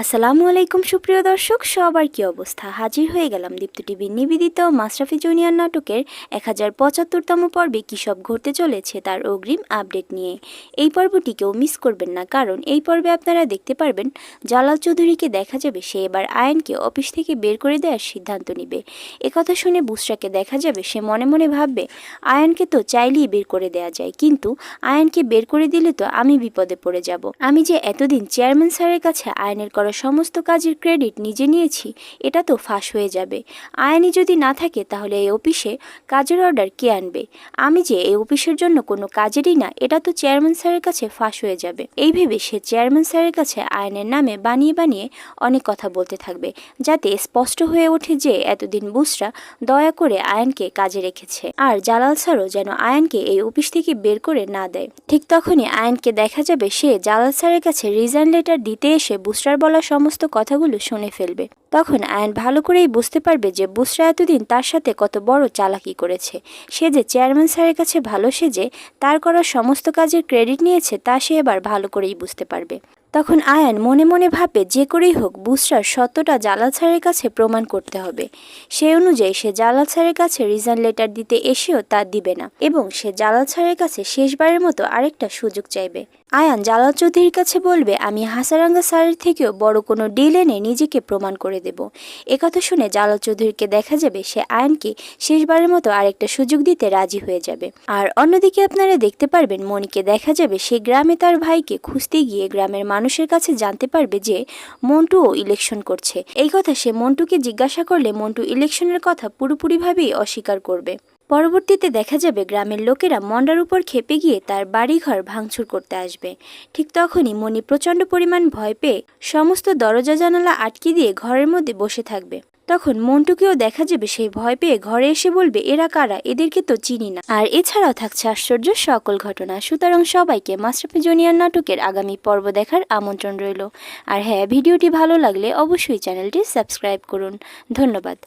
আসসালামু আলাইকুম সুপ্রিয় দর্শক, সবার কি অবস্থা? হাজির হয়ে গেলাম দীপ্ত টিভির নিবেদিত মাশরাফি জুনিয়র নাটকের 1075তম পর্বে কী সব ঘটতে চলেছে তার অগ্রিম আপডেট নিয়ে। এই পর্বটি কেউ মিস করবেন না, কারণ এই পর্বে আপনারা দেখতে পারবেন জালাল চৌধুরীকে দেখা যাবে সে এবার আয়ানকে অফিস থেকে বের করে দেওয়ার সিদ্ধান্ত নেবে। একথা শুনে বুসরাকে দেখা যাবে সে মনে মনে ভাববে, আয়ানকে তো চাইলেই বের করে দেওয়া যায়, কিন্তু আয়ানকে বের করে দিলে তো আমি বিপদে পড়ে যাব। আমি যে এতদিন চেয়ারম্যান স্যারের কাছে আয়নের করা সমস্ত কাজের ক্রেডিট নিজে নিয়েছি, এটা তো ফাঁস হয়ে যাবে। আয়ানই যদি না থাকে তাহলে এই অফিসে কাজের অর্ডার কে আনবে? আমি যে এই অফিসের জন্য কোনো কাজেরই না, এটা তো চেয়ারম্যান স্যারের কাছে ফাঁস হয়ে যাবে। এই ভেবে সে চেয়ারম্যান স্যারের কাছে আয়নের নামে বানিয়ে বানিয়ে অনেক কথা বলতে থাকবে, যাতে স্পষ্ট হয়ে ওঠে যে এতদিন বুসরা দয়া করে আয়ানকে কাজে রেখেছে, আর জালাল স্যারও যেন আয়ানকে এই অফিস থেকে বের করে না দেয়। ঠিক তখনই আয়ানকে দেখা যাবে সে জালাল স্যারের কাছে রিজাইন লেটার দিতে এসে বুসরার বলা সমস্ত কথাগুলো শুনে ফেলবে। তখন আয়ান ভালো করেই বুঝতে পারবে যে বুসরা এতদিন তার সাথে কত বড় চালাকি করেছে। সে যে চেয়ারম্যান স্যারের কাছে ভালো সেজে তার করা সমস্ত কাজের ক্রেডিট নিয়েছে, তা সে এবার ভালো করেই বুঝতে পারবে। তখন আয়ান মনে মনে ভাবে যে করেই হোক বুসরার সত্যটা জালাল স্যারের কাছে প্রমাণ করতে হবে। সেই অনুযায়ী সে জালাল স্যারের কাছে রিজাইন লেটার দিতে এসেও তা দিবে না, এবং সে জালাল স্যারের কাছে শেষবারের মতো আরেকটা সুযোগ চাইবে। আয়ান জালাল চৌধুরীর কাছে বলবে, আমি হাসারাঙ্গা স্যারের থেকেও বড় কোনো ডিল এনে নিজেকে প্রমাণ করে দেব। একথা শুনে জালাল চৌধুরীকে দেখা যাবে সে আয়ানকে শেষবারের মতো আরেকটা সুযোগ দিতে রাজি হয়ে যাবে। আর অন্যদিকে আপনারা দেখতে পারবেন মনিকে দেখা যাবে সে গ্রামে তার ভাইকে খুঁজতে গিয়ে গ্রামের মানুষের কাছে জানতে পারবে যে মন্টুও ইলেকশন করছে। এই কথা সে মন্টুকে জিজ্ঞাসা করলে মন্টু ইলেকশনের কথা পুরোপুরিভাবেই অস্বীকার করবে। পরবর্তীতে দেখা যাবে গ্রামের লোকেরা মন্ডার উপর খেপে গিয়ে তার বাড়িঘর ভাঙচুর করতে আসবে। ঠিক তখনই মনি প্রচণ্ড পরিমাণ ভয় পেয়ে সমস্ত দরজা জানালা আটকে দিয়ে ঘরের মধ্যে বসে থাকবে। তখন মন্টুকেও দেখা যাবে সেই ভয় পেয়ে ঘরে এসে বলবে, এরা কারা? এদেরকে তো চিনি না। আর এছাড়াও থাকছে আশ্চর্য সকল ঘটনা। সুতরাং সবাইকে মাশরাফি জুনিয়র নাটকের আগামী পর্ব দেখার আমন্ত্রণ রইল। আর হ্যাঁ, ভিডিওটি ভালো লাগলে অবশ্যই চ্যানেলটি সাবস্ক্রাইব করুন। ধন্যবাদ।